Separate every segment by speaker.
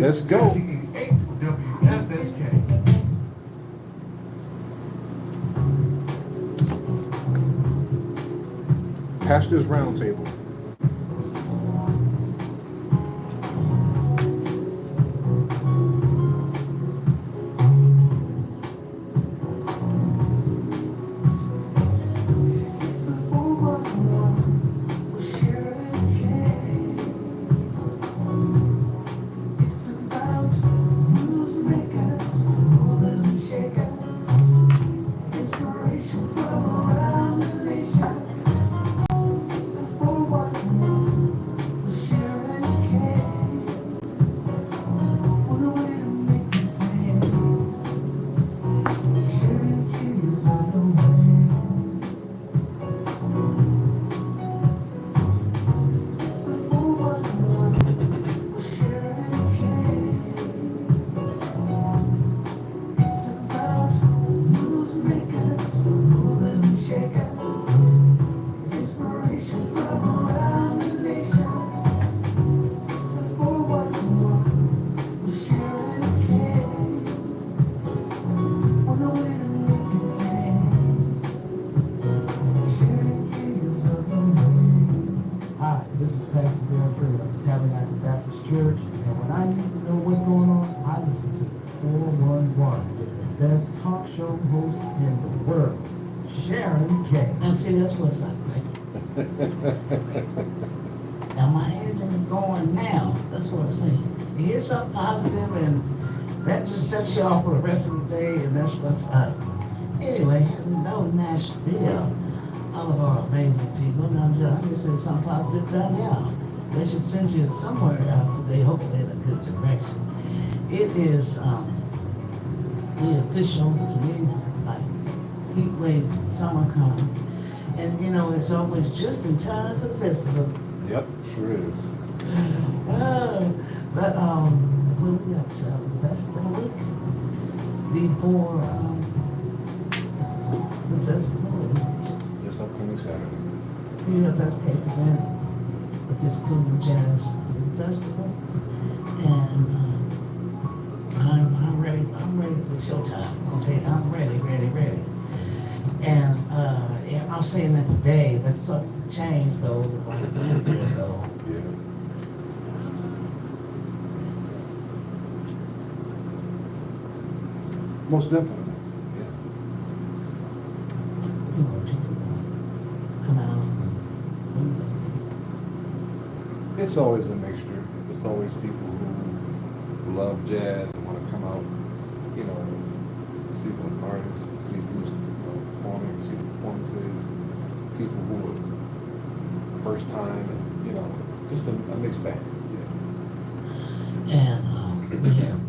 Speaker 1: Let's go.
Speaker 2: 98 WFSK.
Speaker 1: Pastors Roundtable.
Speaker 2: It's the 411 with Sharon Kay. It's about newsmakers, movers and shakers, inspiration from around the nation. It's the 411 with Sharon Kay. On the way to make it day. Sharon Kay is on the way. It's the 411 with Sharon Kay. It's about newsmakers, movers and shakers, inspiration from around the nation. It's the 411 with Sharon Kay. On the way to make it day. Sharon Kay is on the way.
Speaker 3: Hi, this is Pastor Bill Fred of the Tabernacle Baptist Church, and when I need to know what's going on, I listen to 411 with the best talk show host in the world, Sharon Kay.
Speaker 4: And see, that's what's up, right? Now my engine is going now. That's what I'm saying. You hear something positive and that just sets you off for the rest of the day, and that's what's up. Anyway, no Nashville. All of our amazing people. Now, Joe, I just said something positive down now. They should send you somewhere out today, hopefully in a good direction. It is the official, to me, like heat wave summer coming. And you know, it's always just in time for the festival.
Speaker 1: Yep, sure is.
Speaker 4: But what we got less than a week before the festival.
Speaker 1: This upcoming Saturday.
Speaker 4: UFSK presents the Physical Jazz Festival, and I'm ready. I'm ready for showtime. Okay, I'm ready. And yeah, I'm saying that today. That's something to change, though. Like Wednesday or so.
Speaker 1: Yeah. Most definitely. Yeah.
Speaker 4: You know, people come out and what do you think?
Speaker 1: It's always a mixture. It's always people who love jazz and want to come out, you know, see the artists, see who's performing, see the performances. People who are first time, and you know, just a mixed bag. Yeah.
Speaker 4: And we have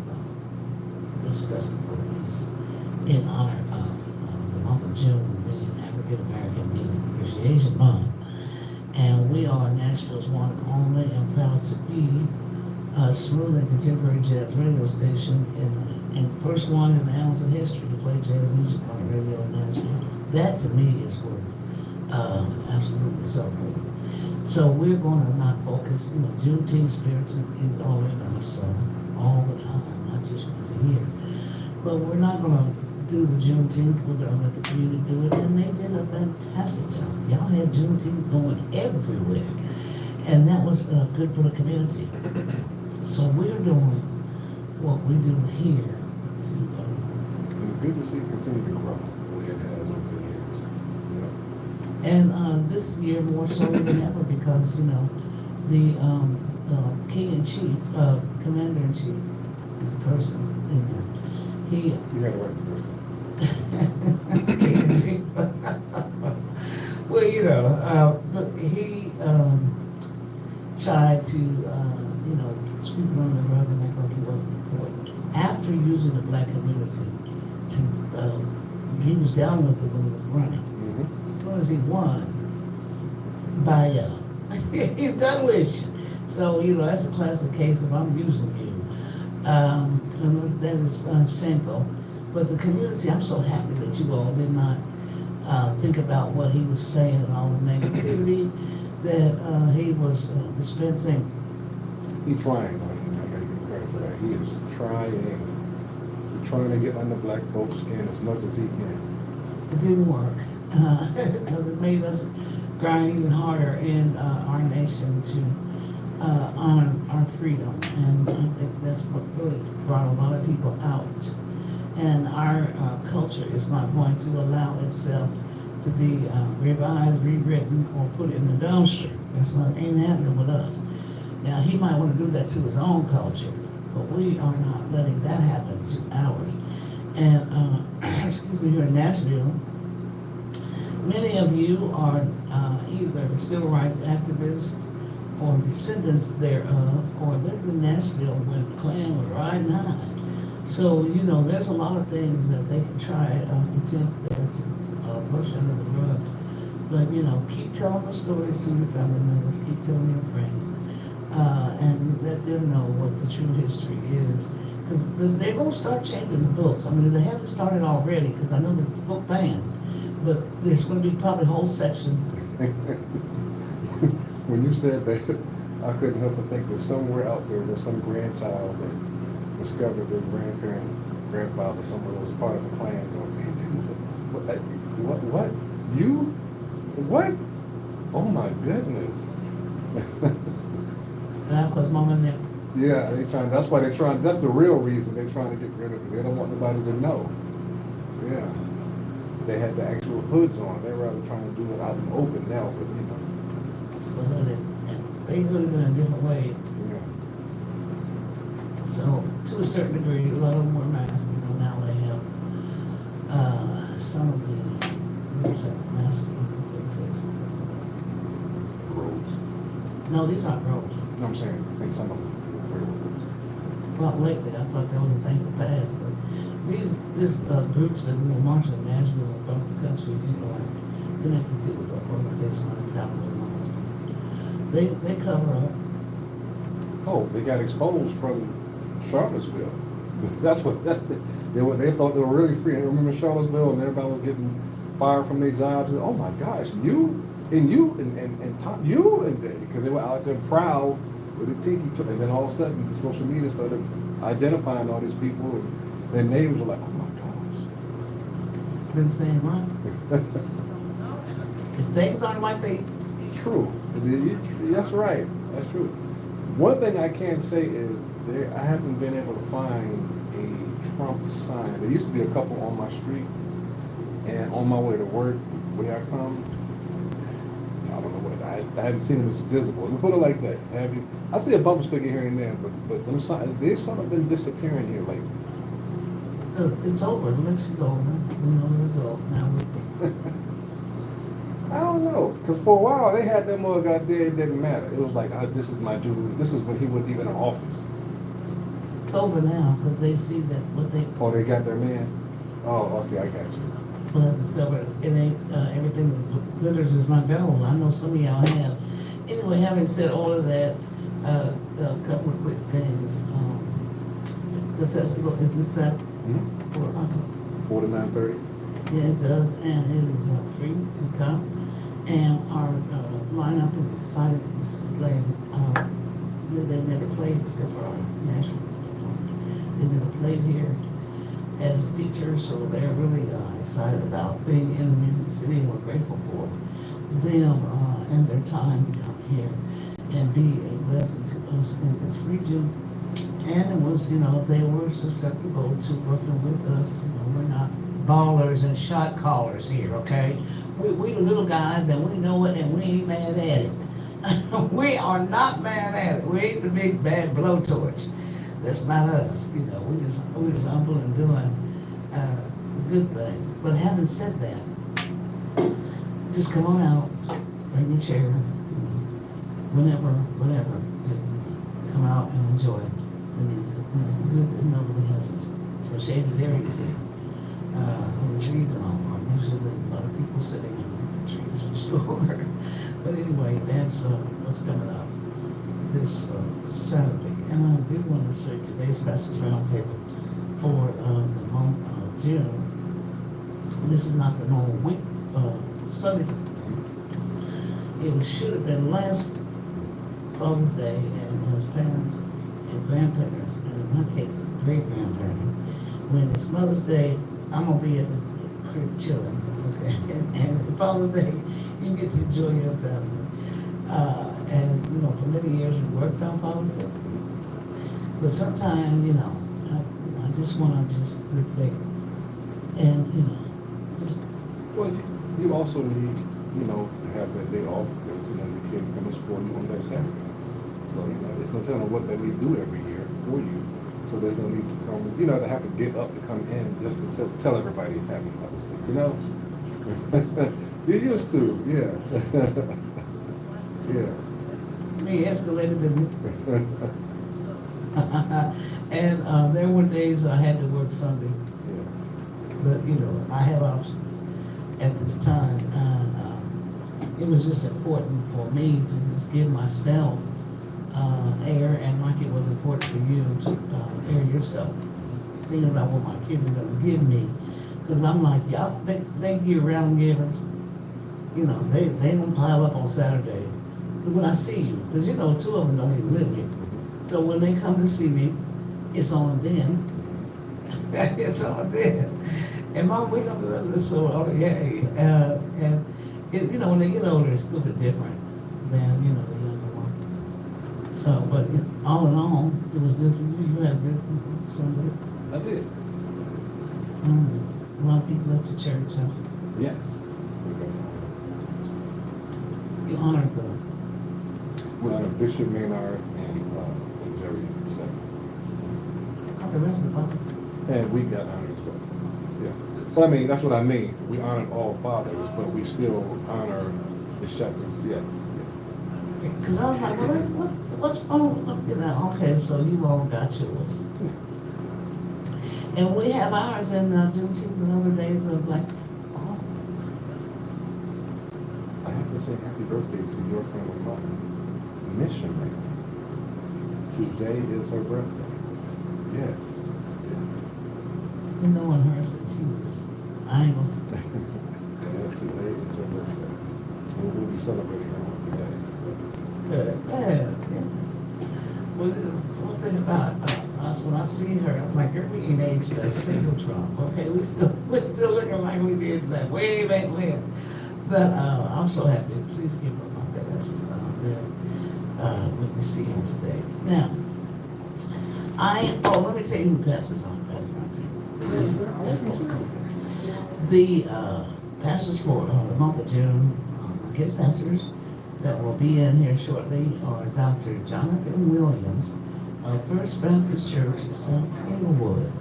Speaker 4: this festival is in honor of the month of June being African American Music Appreciation Month. And we are Nashville's one and only and proud to be a smooth and contemporary jazz radio station and first one in the annals of history to play jazz music on the radio in Nashville. That to me is worth absolutely celebrating. So we're going to not focus, you know, Juneteenth spirits is all in us all the time, not just once a year. But we're not going to do the Juneteenth, we're going to let the community do it, and they did a fantastic job. Y'all had Juneteenth going everywhere, and that was good for the community. So we're doing what we do here to
Speaker 1: It's good to see it continue to grow the way it has over the years. Yeah.
Speaker 4: and this year more so than ever because, you know, the King-in-Chief, Commander-in-Chief, the person in there, he
Speaker 1: You had it right the first time.
Speaker 4: King-in-Chief. Well, you know, but he tried to, you know, sweep it under the rug and act like he wasn't important. After using the black community to, he was down with it when he was running.
Speaker 1: Mm-hmm.
Speaker 4: As soon as he won, by he's done with you. So, you know, that's a classic case of I'm using you. And that is shameful. But the community, I'm so happy that you all did not think about what he was saying and all the negativity that he was dispensing.
Speaker 1: He trying, I gotta give him credit for that. trying. He is trying. He's trying to get under black folks' skin as much as he can.
Speaker 4: It didn't work, because it made us grind even harder in our nation to honor our freedom. And I think that's what really brought a lot of people out. And our culture is not going to allow itself to be revised, rewritten, or put in the dumpster. That's not ain't happening with us. Now, he might want to do that to his own culture, but we are not letting that happen to ours. And, excuse me, here in Nashville, many of you are either civil rights activists or descendants thereof, or lived in Nashville when the Klan was riding high. So, you know, there's a lot of things that they can try, attempt there to push under the rug. But, you know, keep telling the stories to your family members, keep telling your friends, and let them know what the true history is. Because they're going to start changing the books. I mean, they haven't started already, because I know there's book bans, but there's going to be probably whole sections.
Speaker 1: When you said that, I couldn't help but think that somewhere out there's some grandchild that discovered their grandfather somewhere was part of the Klan. Going, what? You? What? Oh my goodness.
Speaker 4: That was mom and them.
Speaker 1: Yeah, that's why they're trying, that's the real reason they're trying to get rid of it. They don't want nobody to know. Yeah. They had the actual hoods on. They're rather trying to do it out in the open now, but you know.
Speaker 4: Well, they hooded in a different way.
Speaker 1: Yeah.
Speaker 4: So, to a certain degree, a lot of them wear masks. You know, now they have some of the groups have masks on their faces.
Speaker 1: Robes.
Speaker 4: No, these aren't robes.
Speaker 1: No, I'm saying, I think some of them wear robes.
Speaker 4: Well, lately, I thought that was a thing of the past, but these groups that were marching in Nashville and across the country, you know, are connected to the organization like Capitalism. They cover up.
Speaker 1: Oh, they got exposed from Charlottesville. That's what they thought they were really free. I remember Charlottesville, and everybody was getting fired from their jobs. And, oh my gosh, you and because they were out there proud with the tiki, and then all of a sudden, social media started identifying all these people, and their neighbors were like, oh my gosh.
Speaker 4: Been saying what? Because things aren't like they.
Speaker 1: True. That's right. That's true. One thing I can say is I haven't been able to find a Trump sign. There used to be a couple on my street, and on my way to work, where I come, I don't know what I haven't seen them as visible. We put it like that. I see a bumper sticker here and there, but them signs, they sort of been disappearing here lately.
Speaker 4: It's over. The election's over. We know the result. Now we.
Speaker 1: I don't know, because for a while they had that mug out there, it didn't matter. It was like, this is my dude. This is when he wasn't even in office.
Speaker 4: It's over now because they see that what they.
Speaker 1: Oh, they got their man? Oh, okay, I got you.
Speaker 4: Well, discovered it ain't everything that glitters is not gold. I know some of y'all have. Anyway, having said all of that, a couple of quick things. The festival is this Saturday.
Speaker 1: Mm-hmm. 4 to 9:30.
Speaker 4: Yeah, it does, and it is free to come. And our lineup is excited. This is like they've never played except for our national performance. They've never played here as a feature, so they're really excited about being in the Music City, and we're grateful for them and their time to come here and be a blessing to us in this region. And it was, you know, they were susceptible to working with us. You know, we're not ballers and shot callers here, okay? We the little guys, and we know it, and we ain't mad at it. We are not mad at it. We ain't the big bad blowtorch. That's not us. You know, we just humble and doing good things. But having said that, just come on out, bring your chair, you know, whenever, just come out and enjoy the music. It's good to know that we have some shaded areas here. And the trees and all. Usually a lot of people sitting underneath the trees for sure. But anyway, that's what's coming up this Saturday. And I do want to say today's Pastors Roundtable for the month of June. This is not the normal week Sunday. It should have been last Father's Day, and as parents, and grandparents, and in my case, great grandparents. When it's Mother's Day, I'm gonna be at the crib chilling, okay? And Father's Day, you get to enjoy your family. And you know, for many years we worked on Father's Day, but sometimes, you know, I just want to just reflect, and you know, just
Speaker 1: Well, you also need, you know, to have that day off because, you know, the kids come to spoil you on that Saturday. So, you know, it's no telling what that we do every year for you. So there's no need to come, you know, to have to get up to come in just to tell everybody Happy Mother's Day, you know? You used to, yeah. Yeah.
Speaker 4: me escalated the. And there were days I had to work Sunday,
Speaker 1: Yeah.
Speaker 4: but you know, I have options at this time, and it was just important for me to just give myself air, and like it was important for you to air yourself. Thinking about what my kids are gonna give me, because I'm like, y'all, they year-round givers. You know, they don't pile up on Saturday when I see you, because you know, two of them don't even live here. So when they come to see me, it's on then. It's on then. And Mom, we come to this, so okay. And it, you know, when they get older, it's a little bit different than, you know, the younger one. So, but all in all, it was good for you. You had a good Sunday.
Speaker 1: I did.
Speaker 4: A lot of people at your church, huh?
Speaker 1: Yes.
Speaker 4: You honored the.
Speaker 1: We honored Bishop Maynard and Jerry II.
Speaker 4: Not the rest of the public.
Speaker 1: And we got honored as well. Yeah. Well, I mean, that's what I mean. We honored all fathers, but we still honor the shepherds, yes.
Speaker 4: Because I was like, well, what's wrong? You know, okay, so you all got yours. And we have ours in Juneteenth and other days of like, oh,
Speaker 1: I have to say happy birthday to your friend of mine, Mission Man. Today is her birthday. Yes.
Speaker 4: you know, when her said she was, I ain't gonna say.
Speaker 1: Yeah, today is her birthday. So we'll be celebrating her today.
Speaker 4: Yeah. Well, one thing about us, when I see her, I'm like, girl, we ain't aged a single drop. Okay, we still looking like we did that way back when. But I'm so happy. Please give her my best there when we see her today. Now, let me tell you who pastors are. That's pretty cool. The pastors for the month of June, guest pastors that will be in here shortly are Dr. Jonathan Williams of First Baptist Church in South Englewood.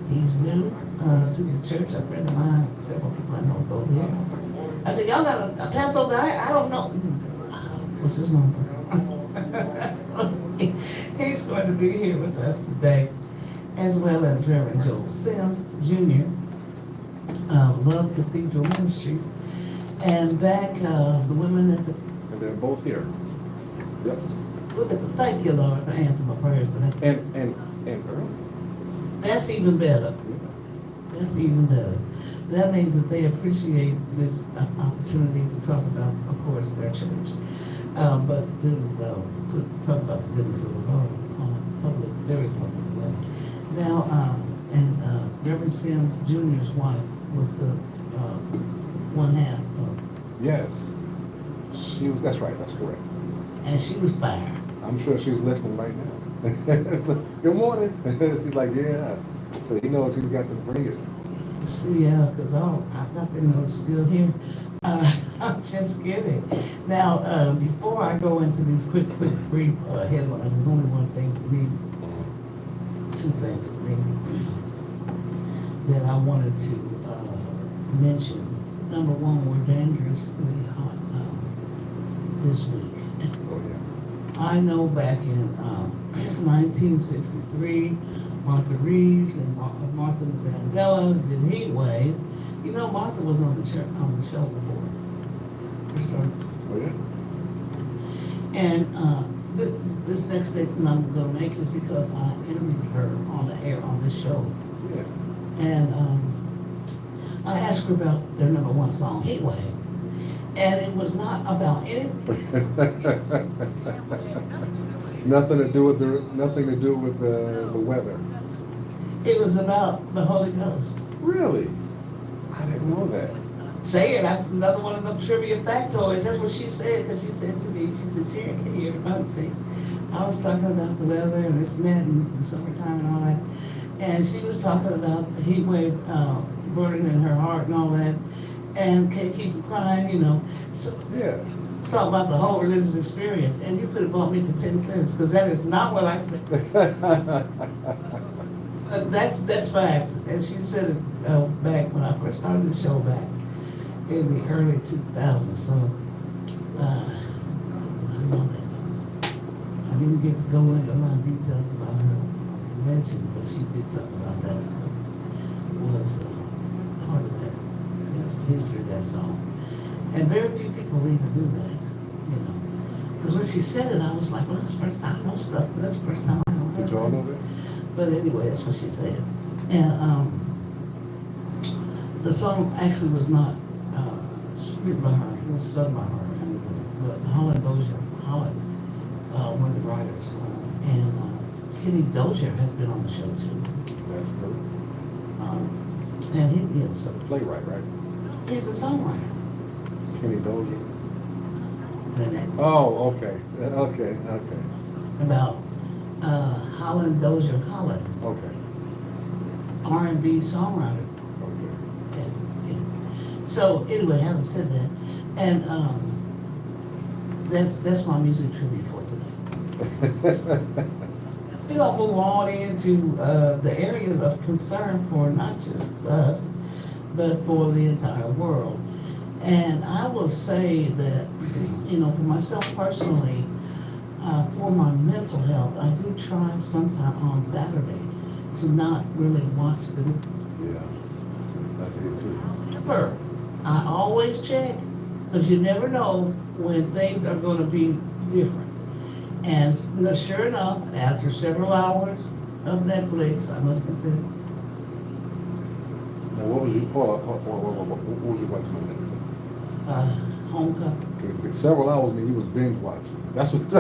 Speaker 4: He's new to the church. A friend of mine, several people I know go there. I said, y'all got a pastor guy? I don't know. What's his number? He's going to be here with us today, as well as Reverend Joel Sims Jr., Love Cathedral Ministries, and back the women at the.
Speaker 1: And they're both here. Yep.
Speaker 4: Look at the, thank you, Lord, for answering my prayers today.
Speaker 1: And early.
Speaker 4: That's even better.
Speaker 1: Yeah.
Speaker 4: That's even better. That means that they appreciate this opportunity to talk about, of course, their church, but to talk about the goodness of the Lord on a public, very public way. Now, Reverend Sims Jr.'s wife was the one half of.
Speaker 1: Yes. She was, that's right, that's correct.
Speaker 4: And she was fire.
Speaker 1: I'm sure she's listening right now. So, good morning. She's like, yeah. So he knows he's got to bring it.
Speaker 4: Yeah, because I've got to know it's still here. I'm just kidding. Now, before I go into these quick, brief headlines, there's only one thing to me, two things to me, that I wanted to mention. Number one, we're dangerously hot this week.
Speaker 1: Oh, yeah.
Speaker 4: I know back in 1963, Martha Reeves and Martha Vandellas did Heat Wave. You know, Martha was on the show before.
Speaker 1: Oh, yeah?
Speaker 4: And this next statement I'm going to make is because I interviewed her on the air on this show.
Speaker 1: Yeah.
Speaker 4: And I asked her about their number one song, Heat Wave. And it was not about anything.
Speaker 1: Nothing to do with the weather.
Speaker 4: It was about the Holy Ghost.
Speaker 1: Really? I didn't know that.
Speaker 4: Say it. That's another one of them trivia factoids. That's what she said, because she said to me, she said, Sharon, can you hear another thing? I was talking about the weather and this and that and the summertime and all that. And she was talking about the heat wave burning in her heart and all that. And can't keep from crying, you know. So
Speaker 1: Yeah.
Speaker 4: talk about the whole religious experience. And you could have bought me for 10 cents, because that is not what I expected. That's fact. And she said it back when I first started the show back in the early 2000s. So I know that. I didn't get to go into a lot of details about her invention, but she did talk about that. Was part of that. That's the history of that song. And very few people even do that, you know. Because when she said it, I was like, well, that's the first time I know stuff, but that's the first time I know her.
Speaker 1: Did y'all know that?
Speaker 4: But anyway, that's what she said. And the song actually was not written by her, it was sung by her. But Holland Dozier, one of the writers, and Kenny Dozier has been on the show too.
Speaker 1: That's good.
Speaker 4: And he is,
Speaker 1: Playwright, right?
Speaker 4: he's a songwriter.
Speaker 1: Kenny Dozier.
Speaker 4: And that-
Speaker 1: Oh, okay. Okay.
Speaker 4: about Holland Dozier Holland,
Speaker 1: Okay.
Speaker 4: R&B songwriter.
Speaker 1: Okay.
Speaker 4: Yeah. So anyway, having said that, and that's my music tribute for today. We're gonna move on into the area of concern for not just us, but for the entire world. And I will say that, you know, for myself personally, for my mental health, I do try sometime on Saturday to not really watch the
Speaker 1: Yeah. I did too.
Speaker 4: paper. I always check, because you never know when things are going to be different. And sure enough, after several hours of Netflix, I must confess,
Speaker 1: Now, what was you? What was you watching on
Speaker 4: Homecoming.
Speaker 1: Netflix? Several hours, I mean, you was binge watching. That's what.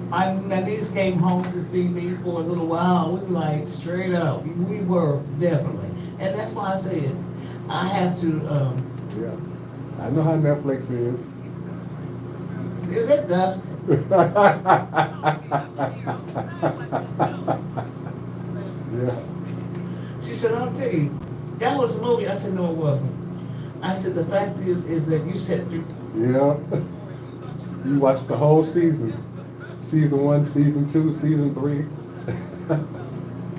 Speaker 4: My niece came home to see me for a little while. We were like, straight up, we were definitely. And that's why I said, I have to,
Speaker 1: Yeah. I know how Netflix is.
Speaker 4: is it dusk?
Speaker 1: Yeah.
Speaker 4: She said, I'll tell you, that was a movie. I said, no, it wasn't. I said, the fact is that you sat through.
Speaker 1: Yeah. You watched the whole season. Season 1, season 2, season 3.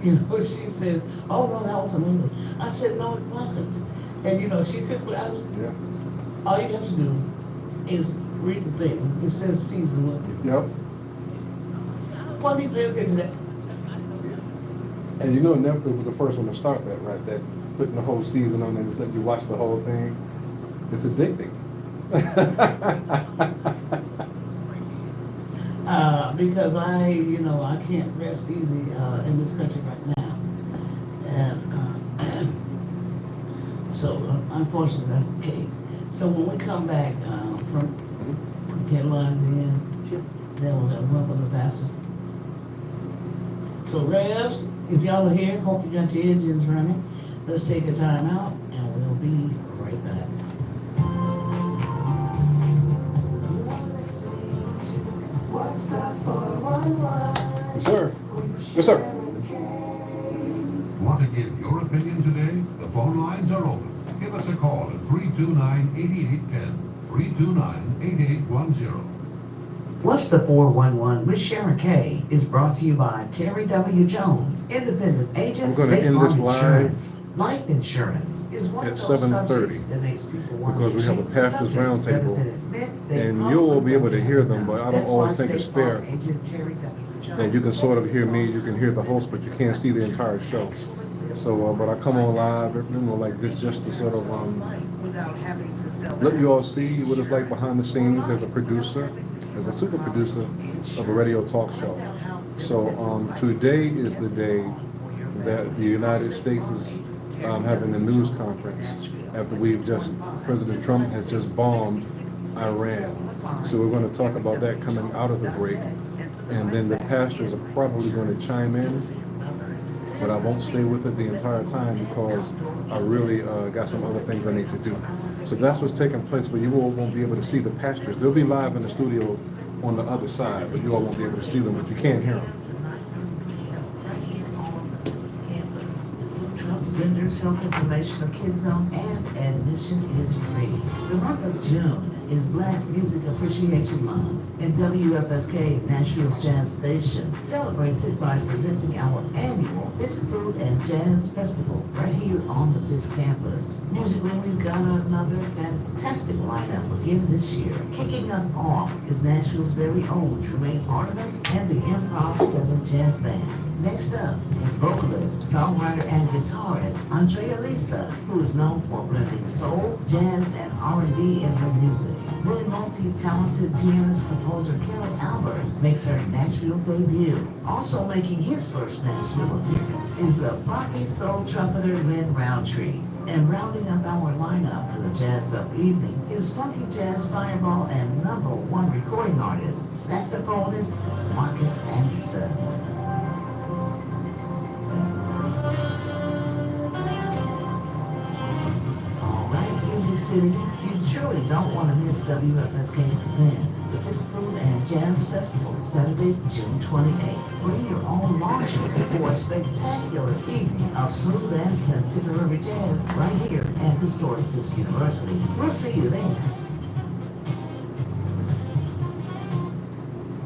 Speaker 4: You know, she said, oh, no, that was a movie. I said, no, it wasn't. And, you know, she could,
Speaker 1: Yeah.
Speaker 4: all you have to do is read the thing. It says season 1.
Speaker 1: Yep.
Speaker 4: Well, he pay attention to that.
Speaker 1: And you know Netflix was the first one to start that, right? That putting the whole season on and just let you watch the whole thing. It's addicting.
Speaker 4: Because I can't rest easy in this country right now. And so, unfortunately, that's the case. So when we come back from headlines in, then we're going to welcome the pastors. So, Revs, if y'all are here, hope you got your engines running. Let's take a time out, and we'll be right back.
Speaker 2: What's that 411?
Speaker 1: Yes, sir. Yes, sir.
Speaker 5: Want to give your opinion today? The phone lines are open. Give us a call at 329-8810, 329-8810.
Speaker 6: What's the 411 with Sharon Kay is brought to you by Terry W. Jones, independent agent,
Speaker 1: We're gonna
Speaker 6: State
Speaker 1: end
Speaker 6: Farm
Speaker 1: this live
Speaker 6: Insurance. Life insurance is one
Speaker 1: at
Speaker 6: of those
Speaker 1: 7:30,
Speaker 6: subjects that makes people want
Speaker 1: because
Speaker 6: to
Speaker 1: we have a
Speaker 6: change the
Speaker 1: pastor's
Speaker 6: subject
Speaker 1: roundtable,
Speaker 6: rather than admit they
Speaker 1: and
Speaker 6: probably
Speaker 1: you will be able to
Speaker 6: don't
Speaker 1: hear
Speaker 6: have
Speaker 1: them, but I don't
Speaker 6: That's
Speaker 1: always
Speaker 6: why
Speaker 1: think it's
Speaker 6: State
Speaker 1: fair
Speaker 6: Farm agent Terry W. Jones
Speaker 1: that you can sort of hear me,
Speaker 6: focuses
Speaker 1: you can
Speaker 6: on
Speaker 1: hear the host, but you can't see the entire show. So, but I come on live, like this, just to sort of
Speaker 6: without having to sell
Speaker 1: let you all see what it's like behind the scenes as a producer, as a super producer of a radio talk show. So today is the day that the United States is having a news conference after President Trump has just bombed Iran. So we're going to talk about that coming out of the break. And then the pastors are probably going to chime in, but I won't stay with it the entire time because I really got some other things I need to do. So that's what's taking place, but you all won't be able to see the pastors. They'll be live in the studio on the other side, but you all won't be able to see them, but you can hear them.
Speaker 6: Trump's vendors, health information, a kid zone, and admission is free. The month of June is Black Music Appreciation Month, and WFSK Nashville's Jazz Station celebrates it by presenting our annual Fisk Food and Jazz Festival right here on the Fisk campus. Musically, we've got another fantastic lineup again this year. Kicking us off is Nashville's very own Tremaine Artemis and the Improv 7 Jazz Band. Next up is vocalist, songwriter, and guitarist Andrea Lisa, who is known for blending soul, jazz, and R&B in her music. Then multi-talented pianist, composer Carol Albert makes her Nashville debut. Also making his first Nashville appearance is the funky soul trumpeter Lynn Roundtree. And rounding up our lineup for the jazzed up evening is funky jazz fireball and #1 recording artist, saxophonist Marcus Anderson. City, you truly don't want to miss WFSK Presents, the Fisk Food and Jazz Festival, Saturday, June 28th. Bring your own lawn chair for a spectacular evening of smooth and contemporary jazz right here at historic Fisk University. We'll see you there.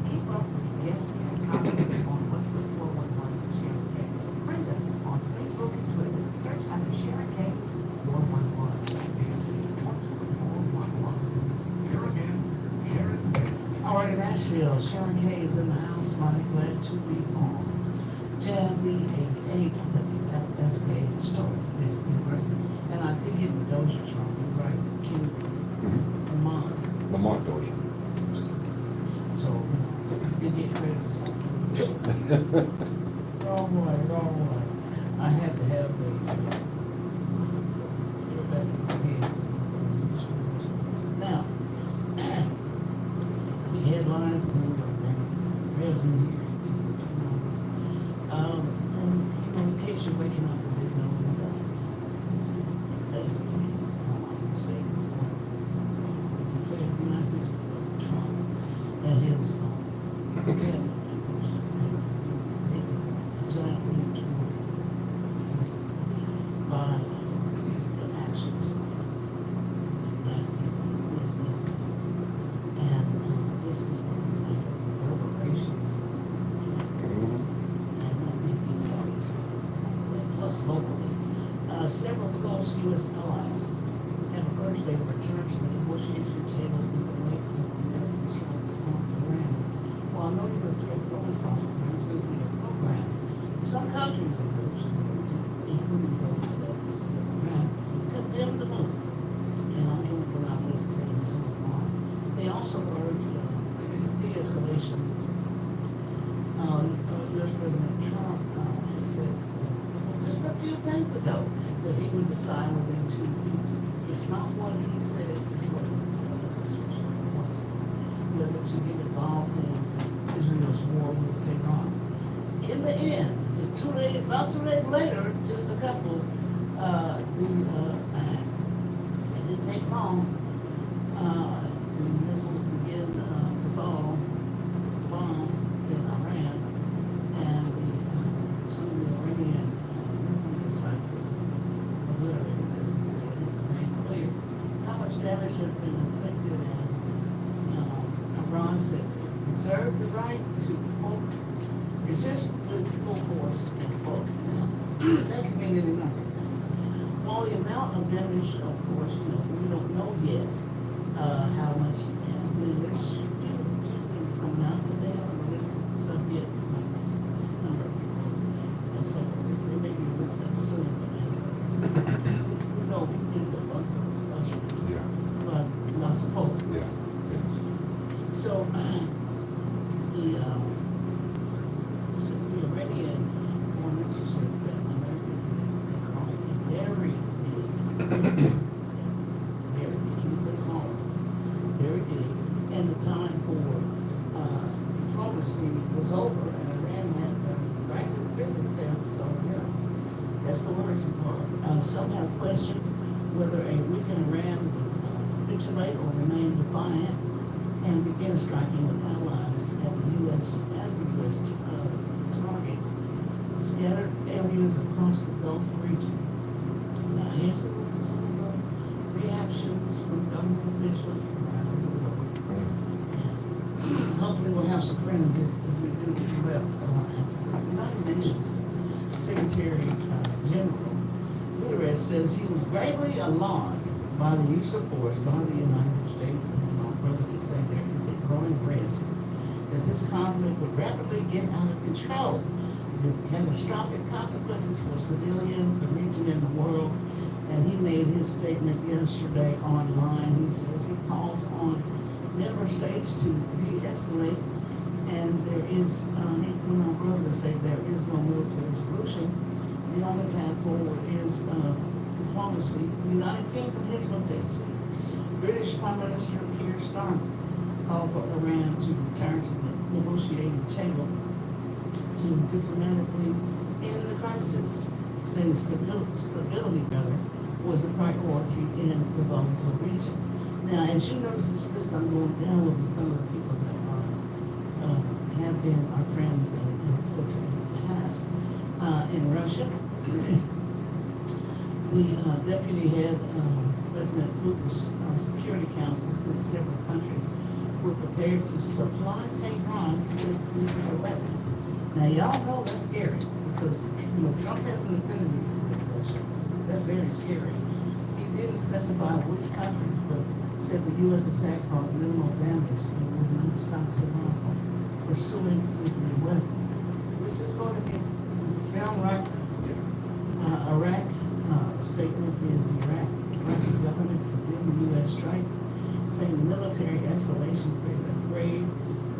Speaker 6: Keep up with guests and topics on What's the 411 with Sharon K. Friend us on Facebook and Twitter. Search under Sharon K's 411. Alright, Nashville, Sharon K is in the house. Mighty glad to be on Jazzy 88 WFSK Historic Fisk University. And I did get the Dozier's wrong, right? Kingsley, Lamont
Speaker 1: Dozier.
Speaker 6: So, you get credit for something. Wrong one. I had to have the back in my head. Now, headlines and then Rev's in here in just a few moments. And in case you're waking up and didn't know, basically, I'm saying this one, declared the United States Trump and his cabinet members taking a giant leap toward by the actions last year. And this is what it's like, reverberations. And then maybe starting to, plus locally, several close U.S. allies have urged they return to the negotiation table and away from the American strikes on Iran. While noting the threat posed by Iran's nuclear program, some countries and groups, including those that support Iran, condemned the move. And I'm going to put out this to you some of mine. They also urged de-escalation. U.S. President Trump had said just a few days ago that he would decide within 2 weeks. It's not what he says, it's what he tells us. That's what Trump wants. Whether to get involved in Israel's war with Tehran. In the end, just about 2 days later, just a couple, it didn't take long. The missiles began to fall, bombs in Iran, and some of the Iranian nuclear sites obliterated, as it said. It remains clear how much damage has been inflicted, and Iran said it reserved the right to, quote, resist with full force, end quote. Now, that can mean any number of things. While the amount of damage, of course, we don't know yet. How much has been, there's few things coming out, but they haven't released stuff yet. Number of people. And so they may be released that soon, but as we know, we did the bunker of Russia.
Speaker 1: Yeah.
Speaker 6: But not supposed.
Speaker 1: Yeah.
Speaker 6: So the Iranian foreign minister says that America crossed a very big
Speaker 4: That's the worrisome part. Some have questioned whether a weakened Iran would capitulate or remain defiant and begin striking with allies at the U.S. as the U.S. Targets scattered areas across the Gulf region. Now here's a look at some of the reactions from government officials around the world. And hopefully we'll have some friends if we do get left. The United Nations Secretary General Guterres says he was gravely alarmed by the use of force by the United States, and my brother to say there is a growing risk that this conflict would rapidly get out of control with catastrophic consequences for civilians, the region, and the world. And he made his statement yesterday online. He says he calls on member states to de-escalate, and there is, he went on further to say there is no military solution. The only path forward is diplomacy. The United Kingdom, here's what they say. British Prime Minister Keir Starmer called for Iran to return to the negotiating table to diplomatically end the crisis, saying stability was the priority in the volatile region. Now, as you notice this list I'm going down will be some of the people that have been our friends and etc. in the past. In Russia, the deputy head, President Putin's Security Council, said several countries were prepared to supply Tehran with nuclear weapons. Now, y'all know that's scary because Trump has an affinity with Russia. That's very scary. He didn't specify which countries, but said the U.S. attack caused minimal damage and would not stop Tehran from pursuing nuclear weapons. This is going to be downright. Iraq, statement in Iraq. Iraqi government condemned the U.S. strikes, saying the military escalation created a grave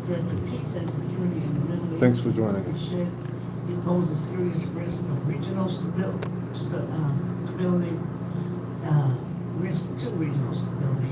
Speaker 4: threat to peace and security in the Middle East.
Speaker 1: Thanks for joining us.
Speaker 4: Said it poses a serious risk of regional stability, risk to regional stability